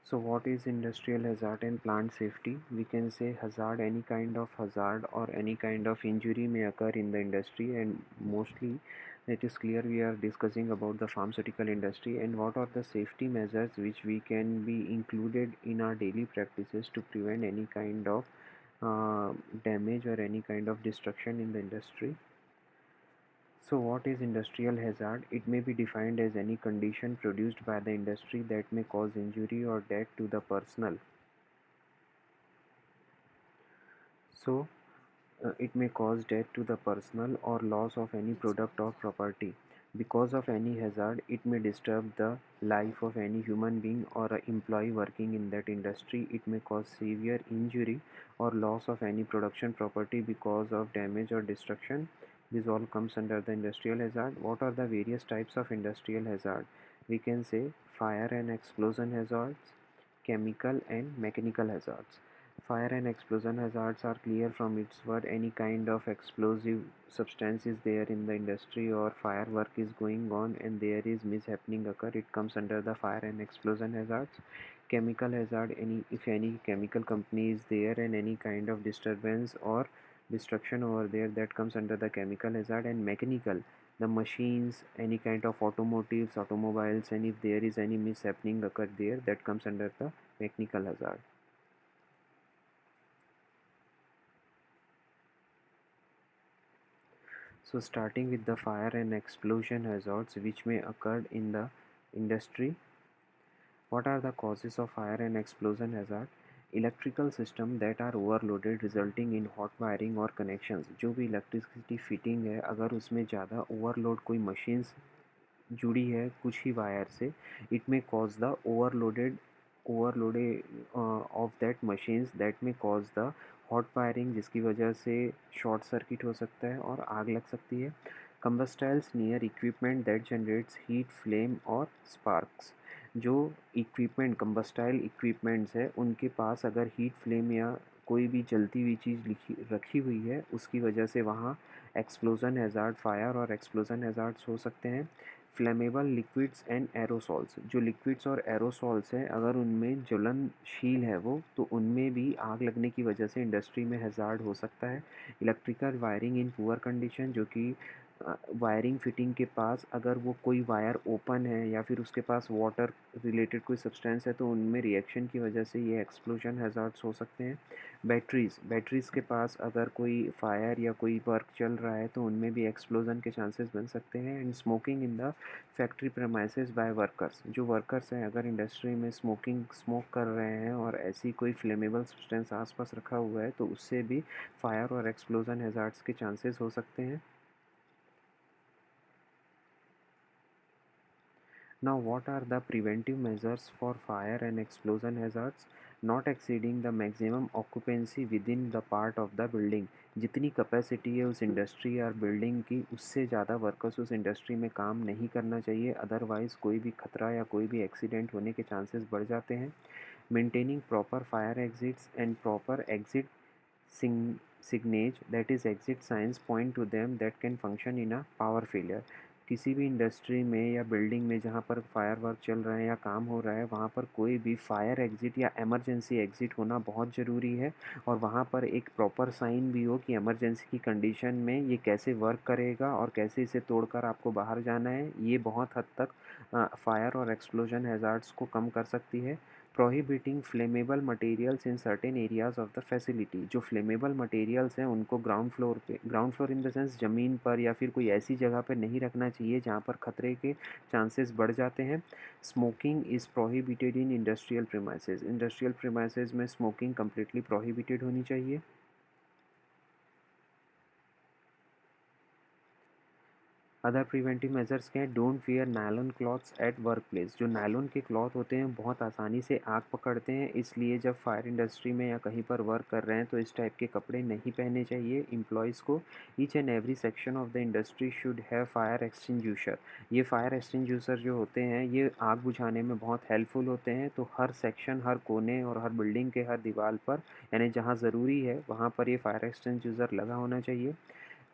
So what is industrial hazard and plant safety? We can say hazard, any kind of hazard or any kind of injury may occur in the industry, and mostly it is clear we are discussing about the pharmaceutical industry, and what are the safety measures which we can be included in our daily practices to prevent any kind of uh, damage or any kind of destruction in the industry. So what is industrial hazard? It may be defined as any condition produced by the industry that may cause injury or death to the personnel. So it may cause death to the personnel or loss of any product or property. Because of any hazard, it may disturb the life of any human being or a employee working in that industry. It may cause severe injury or loss of any production property because of damage or destruction. This all comes under the industrial hazard. What are the various types of industrial hazard? We can say fire and explosion hazards, chemical and mechanical hazards. Fire and explosion hazards are clear from its word. Any kind of explosive substance is there in the industry or firework is going on and there is mishappening occur, it comes under the fire and explosion hazards. Chemical hazard, any if any chemical company is there and any kind of disturbance or destruction over there, that comes under the chemical hazard. And mechanical, the machines, any kind of automobiles, and if there is any mishappening occur there, that comes under the mechanical hazard. So starting with the fire and explosion hazards which may occur in the industry. What are the causes of fire and explosion hazard? Electrical system that are overloaded resulting in hot wiring or connections. जो भी electricity fitting है, अगर उसमें ज़्यादा overload कोई machines जुड़ी है कुछ ही वायर से, it may cause the overloaded of that machines, that may cause the hot wiring, जिसकी वजह से शॉर्ट सर्किट हो सकता है और आग लग सकती है. Combustibles near equipment that generates heat, flame और स्पार्क्स. जो इक्विपमेंट कंबस्टाइल इक्विपमेंट्स है उनके पास अगर हीट, फ्लेम या कोई भी जलती हुई चीज़ रखी हुई है, उसकी वजह से वहाँ एक्सप्लोजन हैज़ार्ड, फायर और एक्सप्लोजन हैज़ार्ड्स हो सकते हैं. फ्लेमेबल लिक्विड्स एंड एरोसॉल्स, जो लिक्विड्स और एरोसॉल्स हैं अगर उनमें ज्वलनशील है वो, तो उनमें भी आग लगने की वजह से इंडस्ट्री में हैज़ार्ड हो सकता है. इलेक्ट्रिकल वायरिंग इन पुअर कंडीशन, जो कि वायरिंग फिटिंग के पास अगर वो कोई वायर ओपन है या फिर उसके पास वाटर रिलेटेड कोई सब्सटेंस है, तो उनमें रिएक्शन की वजह से ये एक्सप्लोजन हैज़ार्ड्स हो सकते हैं. बैटरीज़ के पास अगर कोई फायर या कोई वर्क चल रहा है तो उनमें भी एक्सप्लोजन के चांसेस बन सकते हैं. And smoking in the factory premises by workers, जो वर्कर्स हैं अगर इंडस्ट्री में स्मोक कर रहे हैं और ऐसी कोई फ्लेमेबल सब्सटेंस आसपास रखा हुआ है, तो उससे भी फायर और एक्सप्लोजन हैज़ार्ड्स के चांसेस हो सकते हैं. Now, what are the preventive measures for fire and explosion hazards? Not exceeding the maximum occupancy within the part of the building. जितनी कैपेसिटी है उस इंडस्ट्री या बिल्डिंग की, उससे ज़्यादा वर्कर्स उस इंडस्ट्री में काम नहीं करना चाहिए, अदरवाइज़ कोई भी खतरा या कोई भी एक्सीडेंट होने के चांसेस बढ़ जाते हैं. Maintaining proper fire exits and proper exit signage, that is exit signs, point to them that can function in a power failure. किसी भी इंडस्ट्री में या बिल्डिंग में जहाँ पर फायर वर्क चल रहा है या काम हो रहा है, वहाँ पर कोई भी फायर एग्ज़िट या इमरजेंसी एग्ज़िट होना बहुत ज़रूरी है, और वहाँ पर एक प्रॉपर साइन भी हो कि इमरजेंसी की कंडीशन में ये कैसे वर्क करेगा और कैसे इसे तोड़कर आपको बाहर जाना है. ये बहुत हद तक फायर और एक्सप्लोजन हैज़ार्ड्स को कम कर सकती है. Prohibiting flammable materials in certain areas of the facility, जो फ्लेमेबल मटेरियल्स हैं उनको ground floor in the sense ज़मीन पर या फिर कोई ऐसी जगह पर नहीं रखना चाहिए जहाँ पर खतरे के चांसेस बढ़ जाते हैं. Smoking is prohibited in industrial premises में स्मोकिंग कम्प्लीटली प्रोहिबिटेड होनी चाहिए. अदर प्रिवेंटिव मेजर्स क्या है? Don't wear nylon clothes at work place. जो नायलॉन के क्लॉथ होते हैं बहुत आसानी से आग पकड़ते हैं, इसलिए जब फायर इंडस्ट्री में या कहीं पर वर्क कर रहे हैं तो इस टाइप के कपड़े नहीं पहनने चाहिए एम्प्लॉयज़ को. Each and every section of the industry should have fire extinguisher. ये फायर एक्सटिंग्विशर जो होते हैं ये आग बुझाने में बहुत हेल्पफुल होते हैं, तो हर सेक्शन, हर कोने और हर बिल्डिंग के हर दीवार पर, यानी जहाँ ज़रूरी है वहाँ पर ये फायर एक्सटिंग्विशर लगा होना चाहिए.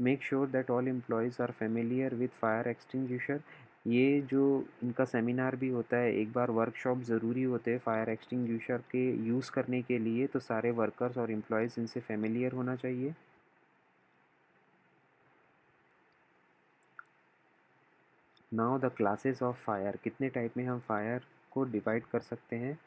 Make sure that all employees are familiar with fire extinguisher. ये जो इनका सेमिनार भी होता है, एक बार वर्कशॉप ज़रूरी होते हैं फायर एक्सटिंग्विशर के यूज़ करने के लिए, तो सारे वर्कर्स और एम्प्लॉयज़ इनसे फेमिलियर होना चाहिए। Now the classes of fire, कितने टाइप में हम फायर को डिवाइड कर सकते हैं।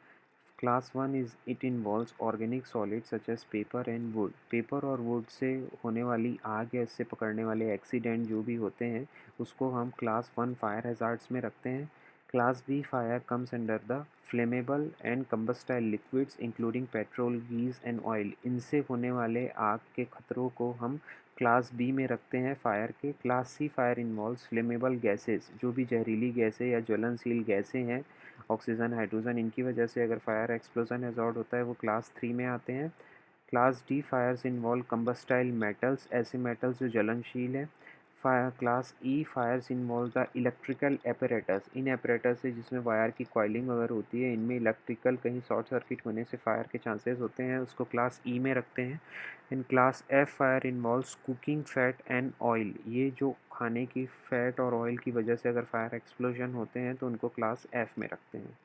Class one is it involves organic solid such as paper and wood. Paper और वुड से होने वाली आग या इससे पकड़ने वाले एक्सीडेंट जो भी होते हैं उसको हम क्लास वन फायर हैज़ार्ड्स में रखते हैं। Class B fire comes under the flammable and combustible liquids including petrol, grease and oil. इनसे होने वाले आग के खतरों को हम क्लास बी में रखते हैं फायर के। Class C fire involves flammable gases, जो भी जहरीली गैसें या ज्वलनशील गैसें हैं, ऑक्सीजन, हाइड्रोजन, इनकी वजह से अगर फायर एक्सप्लोजन हैज़ार्ड होता है वो क्लास थ्री में आते हैं। Class D fires involve combustible metals, ऐसे मेटल्स जो ज्वलनशील हैं। Fire class E fires involve the electrical apparatus, इन एपरेटस से जिसमें वायर की कॉइलिंग वगैरह होती है, इनमें इलेक्ट्रिकल कहीं शॉर्ट सर्किट होने से फायर के चांसेस होते हैं, उसको क्लास ई में रखते हैं। In class F fire involves cooking fat and oil, ये जो खाने की फैट और ऑयल की वजह से अगर फायर एक्सप्लोजन होते हैं तो उनको क्लास एफ में रखते हैं।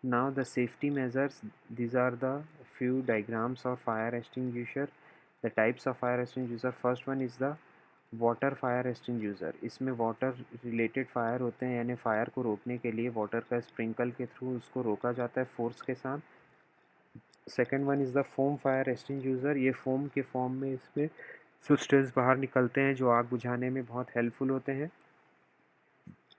Now the safety measures, these are the few diagrams of fire extinguisher. The types of fire extinguisher, first one is the water fire extinguisher. इसमें वाटर रिलेटेड फायर होते हैं, यानी फायर को रोकने के लिए वाटर का स्प्रिंकल के थ्रू उसको रोका जाता है फोर्स के साथ। Second one is the foam fire extinguisher, ये फोम के फॉर्म में इसमें सब्सटेंस बाहर निकलते हैं जो आग बुझाने में बहुत हेल्पफुल होते हैं।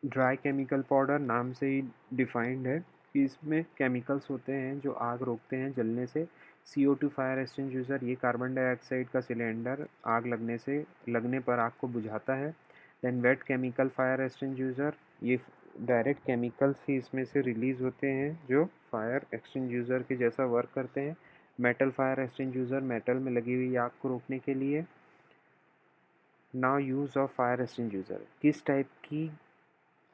ड्राई केमिकल पाउडर नाम से ही डिफाइंड है कि इसमें केमिकल्स होते हैं जो आग रोकते हैं जलने से। CO2 फायर एक्सटिंग्विशर, ये कार्बन डाइऑक्साइड का सिलेंडर आग लगने पर आग को बुझाता है। Then wet chemical fire extinguisher, ये डायरेक्ट केमिकल्स ही इसमें से रिलीज़ होते हैं जो फायर एक्सटिंग्विशर के जैसा वर्क करते हैं। मेटल फायर एक्सटिंग्विशर, मेटल में लगी हुई आग को रोकने के लिए। Now use of fire extinguisher, किस टाइप की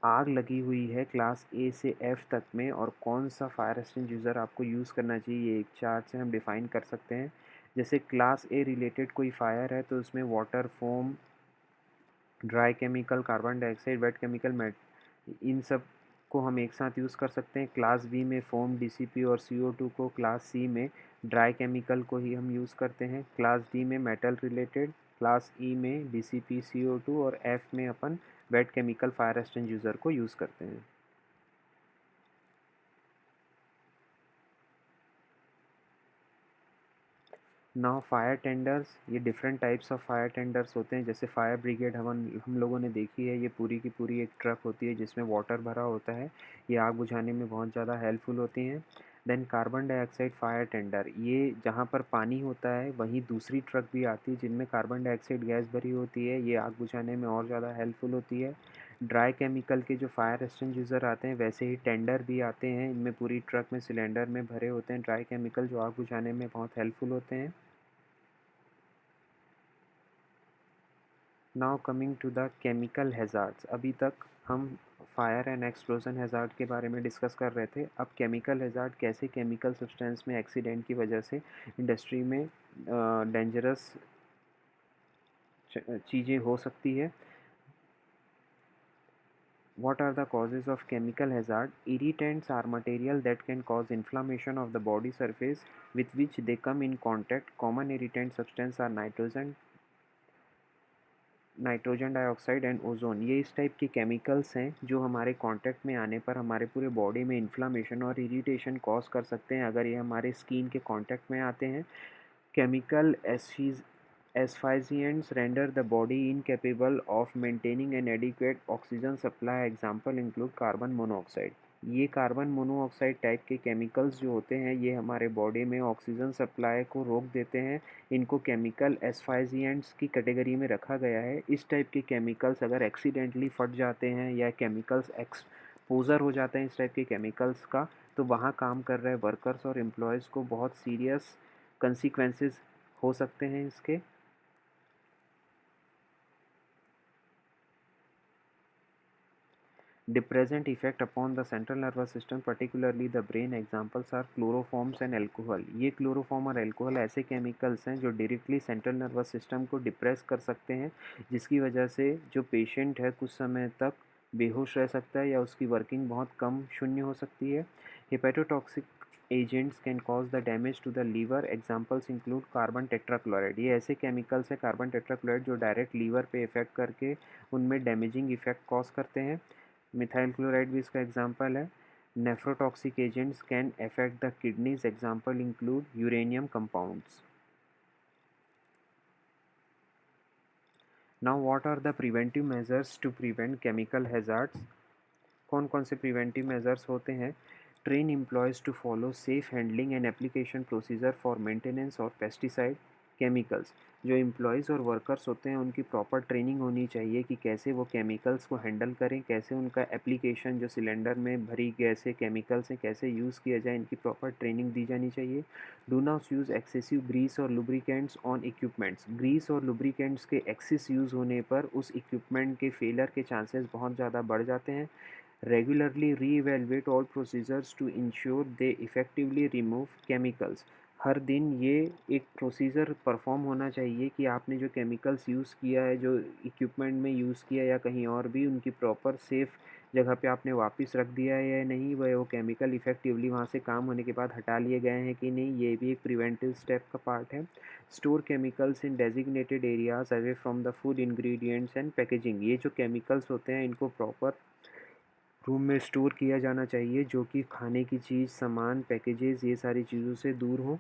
आग लगी हुई है क्लास ए से एफ तक में और कौन सा फायर एक्सटिंग्विशर आपको यूज़ करना चाहिए, ये एक चार्ट से हम डिफ़ाइन कर सकते हैं। जैसे क्लास ए रिलेटेड कोई फायर है तो उसमें water, foam, dry chemical, carbon dioxide, wet chemical, मेट, इन सब को हम एक साथ यूज़ कर सकते हैं। क्लास बी में फोम, DCP और CO2 को, क्लास सी में ड्राई केमिकल को ही हम यूज़ करते हैं। क्लास डी में मेटल रिलेटेड, क्लास ई में DCP, CO2 और एफ में अपन वेट केमिकल फायर एक्सटिंग्विशर को यूज़ करते हैं। नाउ फायर टेंडर्स, ये different types of fire tenders होते हैं। जैसे फायर ब्रिगेड हम लोगों ने देखी है, ये पूरी की पूरी एक ट्रक होती है जिसमें वाटर भरा होता है, ये आग बुझाने में बहुत ज़्यादा हेल्पफुल होती हैं। Then carbon dioxide fire tender, ये जहाँ पर पानी होता है वहीं दूसरी ट्रक भी आती है जिनमें कार्बन डाइऑक्साइड गैस भरी होती है, ये आग बुझाने में और ज़्यादा हेल्पफुल होती है। ड्राई केमिकल के जो फायर एक्सटिंग्विशर आते हैं वैसे ही टेंडर भी आते हैं, इनमें पूरी ट्रक में सिलेंडर में भरे होते हैं ड्राई केमिकल जो आग बुझाने में बहुत हेल्पफुल होते हैं। Now coming to the chemical hazards, अभी तक हम फायर एंड एक्सप्लोजन हैज़ार्ड के बारे में डिस्कस कर रहे थे। अब केमिकल हैज़ार्ड, कैसे केमिकल सब्सटेंस में एक्सीडेंट की वजह से इंडस्ट्री में डेंजरस चीज़ें हो सकती है। What are the causes of chemical hazard? Irritants are material that can cause inflammation of the body surface with which they come in contact. Common irritant substance are nitrogen dioxide and ozone, ये इस type के chemicals हैं जो हमारे contact में आने पर हमारे पूरे बॉडी में इन्फ्लामेशन और इरिटेशन कॉज कर सकते हैं अगर ये हमारे स्किन के कांटेक्ट में आते हैं। Chemical asphyxiants render the body incapable of maintaining an adequate oxygen supply. Example include carbon monoxide, ये कार्बन मोनोऑक्साइड टाइप के केमिकल्स जो होते हैं ये हमारे बॉडी में ऑक्सीजन सप्लाई को रोक देते हैं, इनको केमिकल एस्फाइजिएंट्स की कैटेगरी में रखा गया है। इस टाइप के केमिकल्स अगर एक्सीडेंटली फट जाते हैं या केमिकल्स एक्सपोजर हो जाते हैं इस टाइप के केमिकल्स का, तो वहाँ काम कर रहे वर्कर्स और एम्प्लॉयज़ को बहुत सीरियस कंसिक्वेंसेस हो सकते हैं इसके। Depressant effect upon the central nervous system, particularly the brain. Examples are chloroforms and alcohol. ये क्लोरोफॉर्म और अल्कोहल ऐसे केमिकल्स हैं जो डायरेक्टली सेंट्रल नर्वस सिस्टम को डिप्रेस कर सकते हैं, जिसकी वजह से जो पेशेंट है कुछ समय तक बेहोश रह सकता है या उसकी वर्किंग बहुत कम शून्य हो सकती है. Hepatotoxic agents can cause the damage to the liver. Examples include carbon tetrachloride. ये ऐसे केमिकल्स हैं कार्बन टेट्राक्लोराइड जो डायरेक्ट लीवर पे इफेक्ट करके उनमें डैमेजिंग इफेक्ट कॉज करते हैं. मिथाइल क्लोराइड भी इसका एग्जाम्पल है. Nephrotoxic agents can affect the kidneys. Example include uranium compounds. Now what are the preventive measures to prevent chemical hazards. कौन कौन से प्रिवेंटिव मेजर्स होते हैं. Train employees to follow safe handling and application procedure for maintenance और pesticide chemicals. जो employees और workers होते हैं उनकी प्रॉपर ट्रेनिंग होनी चाहिए कि कैसे वो केमिकल्स को हैंडल करें, कैसे उनका एप्लीकेशन जो सिलेंडर में भरी गैस है केमिकल्स हैं कैसे यूज़ किया जाए, इनकी प्रॉपर ट्रेनिंग दी जानी चाहिए. Do not use excessive grease और लुब्रिकेंट्स ऑन इक्विपमेंट्स. ग्रीस और लुब्रिकेंट्स के एक्सेस यूज़ होने पर उस इक्विपमेंट के फेलियर के चांसेस बहुत ज़्यादा बढ़ जाते हैं. Regularly re-evaluate all procedures to ensure they effectively remove chemicals. हर दिन ये एक प्रोसीजर परफॉर्म होना चाहिए कि आपने जो केमिकल्स यूज़ किया है, जो इक्विपमेंट में यूज़ किया या कहीं और भी, उनकी प्रॉपर सेफ़ जगह पे आपने वापस रख दिया है या नहीं, वह वो केमिकल इफ़ेक्टिवली वहाँ से काम होने के बाद हटा लिए गए हैं कि नहीं, ये भी एक प्रिवेंटिव स्टेप का पार्ट है. Store chemicals in designated areas away from the food ingredients and packaging. ये जो केमिकल्स होते हैं इनको प्रॉपर रूम में स्टोर किया जाना चाहिए जो कि खाने की चीज़, सामान, पैकेजेस ये सारी चीज़ों से दूर हों.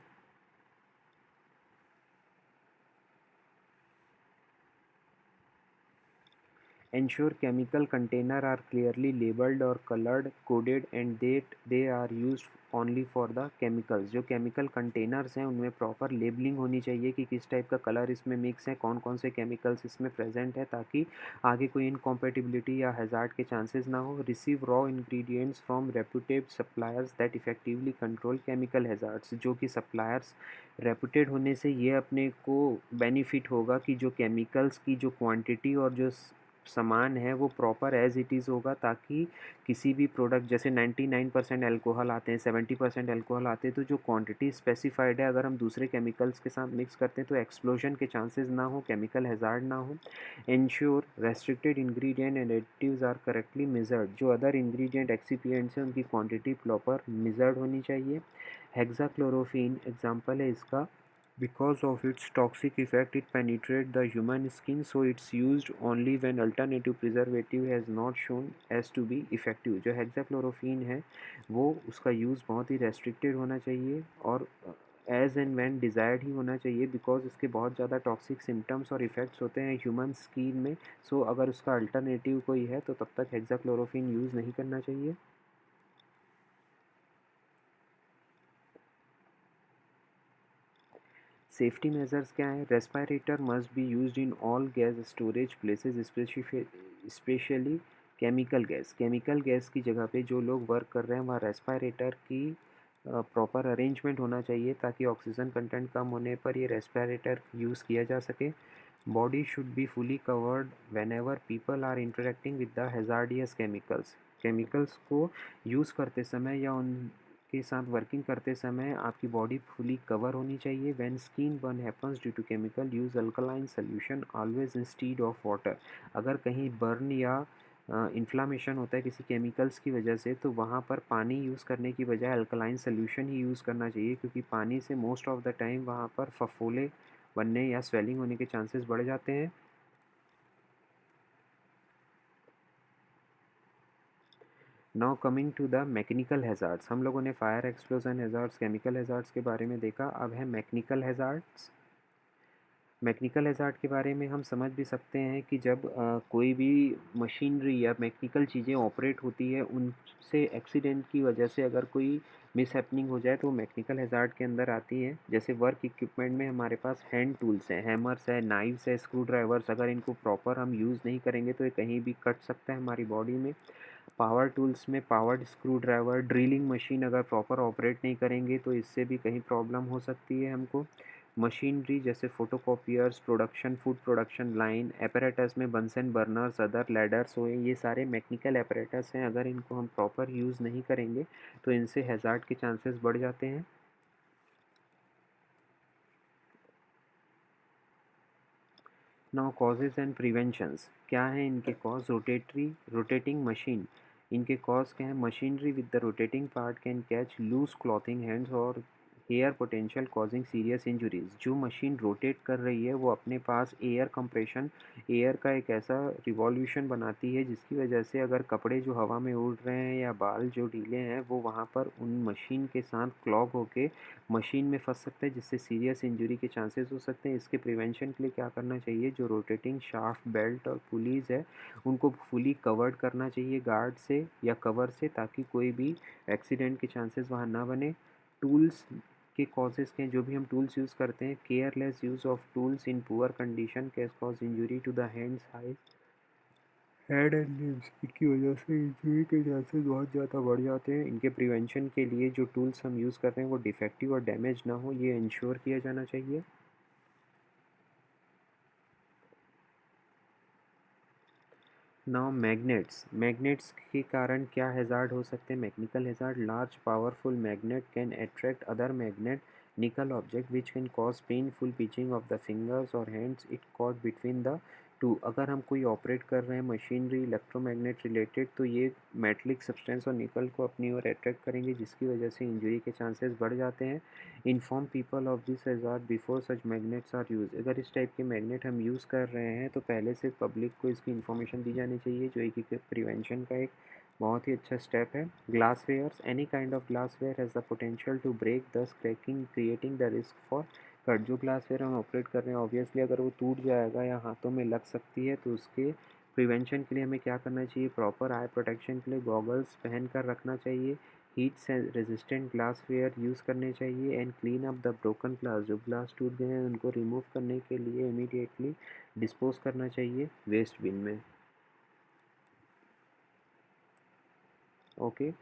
Ensure chemical container are clearly labeled or color coded and that they are used only for the chemicals. जो केमिकल कंटेनर्स हैं उनमें प्रॉपर लेबलिंग होनी चाहिए कि किस टाइप का कलर इसमें मिक्स है, कौन कौन से केमिकल्स इसमें प्रेजेंट है, ताकि आगे कोई इनकॉम्पेटिबिलिटी या हैज़ार्ड के चांसेस ना हो. Receive raw ingredients from reputed suppliers that effectively control chemical hazards. जो कि सप्लायर्स रेपुटेड होने से ये अपने को बेनिफिट होगा कि जो केमिकल्स की जो क्वांटिटी और जो सामान है वो प्रॉपर एज इट इज़ होगा, ताकि किसी भी प्रोडक्ट जैसे 99% अल्कोहल आते हैं, 70% अल्कोहल आते हैं, तो जो क्वांटिटी स्पेसिफाइड है अगर हम दूसरे केमिकल्स के साथ मिक्स करते हैं तो एक्सप्लोजन के चांसेस ना हो, केमिकल हैज़ार्ड ना हो. Ensure restricted ingredient and additives are correctly measured. जो अदर इंग्रेडिएंट एक्सिपिएंट्स हैं उनकी क्वांटिटी प्रॉपर मेजर्ड होनी चाहिए. हेक्साक्लोरोफीन एग्जांपल है इसका. Because of its toxic effect, it penetrates the human skin, so it's used only when alternative preservative has not shown as to be effective. जो हेक्साक्लोरोफीन है वो उसका यूज़ बहुत ही रेस्ट्रिक्टेड होना चाहिए और एज एंड व्हेन डिज़ायर्ड ही होना चाहिए, बिकॉज इसके बहुत ज़्यादा टॉक्सिक सिम्टम्स और इफ़ेक्ट्स होते हैं ह्यूमन स्किन में. सो अगर उसका अल्टरनेटिव कोई है तो तब तक हेक्साक्लोरोफीन यूज़ नहीं करना चाहिए. सेफ्टी मेजर्स क्या है. Respirator must be used in all gas storage places, specially chemical gas. Chemical gas की जगह पे जो लोग वर्क कर रहे हैं वहाँ रेस्पिरेटर की प्रॉपर अरेंजमेंट होना चाहिए ताकि ऑक्सीजन कंटेंट कम होने पर ये रेस्पिरेटर यूज़ किया जा सके. Body should be fully covered whenever people are interacting with the hazardous chemicals. Chemicals को यूज़ करते समय या उन के साथ वर्किंग करते समय आपकी बॉडी फुली कवर होनी चाहिए. When skin burn happens due to chemical, use alkaline solution always instead of water. अगर कहीं बर्न या इन्फ्लामेशन होता है किसी केमिकल्स की वजह से तो वहाँ पर पानी यूज़ करने की बजाय अल्कलाइन सोल्यूशन ही यूज़ करना चाहिए, क्योंकि पानी से मोस्ट ऑफ द टाइम वहाँ पर फफोले बनने या स्वेलिंग होने के चांसेस बढ़ जाते हैं. Now coming to the mechanical hazards. हम लोगों ने fire explosion hazards, chemical hazards के बारे में देखा. अब है मैकेनिकल हैज़ार्ड्स. मैकेनिकल हैज़ार्ड के बारे में हम समझ भी सकते हैं कि जब कोई भी मशीनरी या मैकेनिकल चीज़ें ऑपरेट होती है उनसे एक्सीडेंट की वजह से अगर कोई मिसहैपनिंग हो जाए तो मैकेनिकल हैज़ार्ड के अंदर आती है. जैसे वर्क इक्विपमेंट में हमारे पास हैंड टूल्स हैं, हैमर्स है, नाइफ्स है, स्क्रू ड्राइवर्स. अगर इनको प्रॉपर हम यूज़ नहीं करेंगे तो ये कहीं भी कट सकता है हमारी बॉडी में. पावर टूल्स में powered screw driver, drilling machine अगर प्रॉपर ऑपरेट नहीं करेंगे तो इससे भी कहीं प्रॉब्लम हो सकती है हमको. मशीनरी जैसे photocopiers, production, food production line, apparatus में बंसन बर्नर्स, अदर लैडर्स हुए, ये सारे मैकेनिकल एपरेटस हैं। अगर इनको हम प्रॉपर यूज़ नहीं करेंगे तो इनसे हैज़ार्ड के चांसेस बढ़ जाते हैं। नाउ कॉजेज एंड प्रिवेंशंस क्या हैं इनके कॉज? रोटेटिंग मशीन, इनके कॉज क्या है? Machinery with the rotating part can catch loose clothing hands और air potential causing serious injuries. जो मशीन रोटेट कर रही है वो अपने पास एयर कंप्रेशन, एयर का एक ऐसा रिवॉल्यूशन बनाती है जिसकी वजह से अगर कपड़े जो हवा में उड़ रहे हैं या बाल जो ढीले हैं वो वहाँ पर उन मशीन के साथ क्लॉग होके मशीन में फंस सकता है, जिससे सीरियस इंजरी के चांसेस हो सकते हैं। इसके प्रिवेंशन के लिए क्या करना चाहिए? जो रोटेटिंग शाफ्ट, बेल्ट और पुलीज है उनको फुली कवर्ड करना चाहिए गार्ड से या कवर से, ताकि कोई भी एक्सीडेंट के चांसेस वहाँ ना बने। टूल्स के कॉजेज़ के जो भी हम टूल्स यूज़ करते हैं, careless use of tools in poor condition can cause injury to the hands, eyes, head and limbs. इनकी वजह से इंजरी के चांसेस बहुत ज़्यादा बढ़ जाते हैं। इनके प्रिवेंशन के लिए जो टूल्स हम यूज़ कर रहे हैं वो डिफेक्टिव और डैमेज ना हो, ये इंश्योर किया जाना चाहिए। नाउ मैग्नेट्स के कारण क्या हैज़ार्ड हो सकते हैं? Mechanical hazard, large powerful magnet can attract other magnet nickel object which can cause painful pinching of the fingers और hands it caught between the two. अगर हम कोई ऑपरेट कर रहे हैं मशीनरी इलेक्ट्रोमैग्नेट रिलेटेड तो ये मेटलिक सब्सटेंस और निकल को अपनी ओर अट्रैक्ट करेंगे, जिसकी वजह से इंजरी के चांसेस बढ़ जाते हैं। Inform people of this hazard before such magnets are used. अगर इस टाइप के मैग्नेट हम यूज़ कर रहे हैं तो पहले से पब्लिक को इसकी इन्फॉर्मेशन दी जानी चाहिए, जो एक प्रिवेंशन का एक बहुत ही अच्छा स्टेप है। Glass wares, any kind of glass ware has the potential to break thus cracking creating the risk for cut. जो ग्लास वेयर हम ऑपरेट कर रहे हैं ऑब्वियसली अगर वो टूट जाएगा या हाथों में लग सकती है, तो उसके प्रिवेंशन के लिए हमें क्या करना चाहिए? प्रॉपर आई प्रोटेक्शन के लिए गॉगल्स पहन कर रखना चाहिए, हीट से रेजिस्टेंट ग्लास वेयर यूज़ करने चाहिए and clean up the broken glass. जो ग्लास टूट गए हैं उनको रिमूव करने के लिए इमीडिएटली डिस्पोज करना चाहिए वेस्ट बिन में। ओके।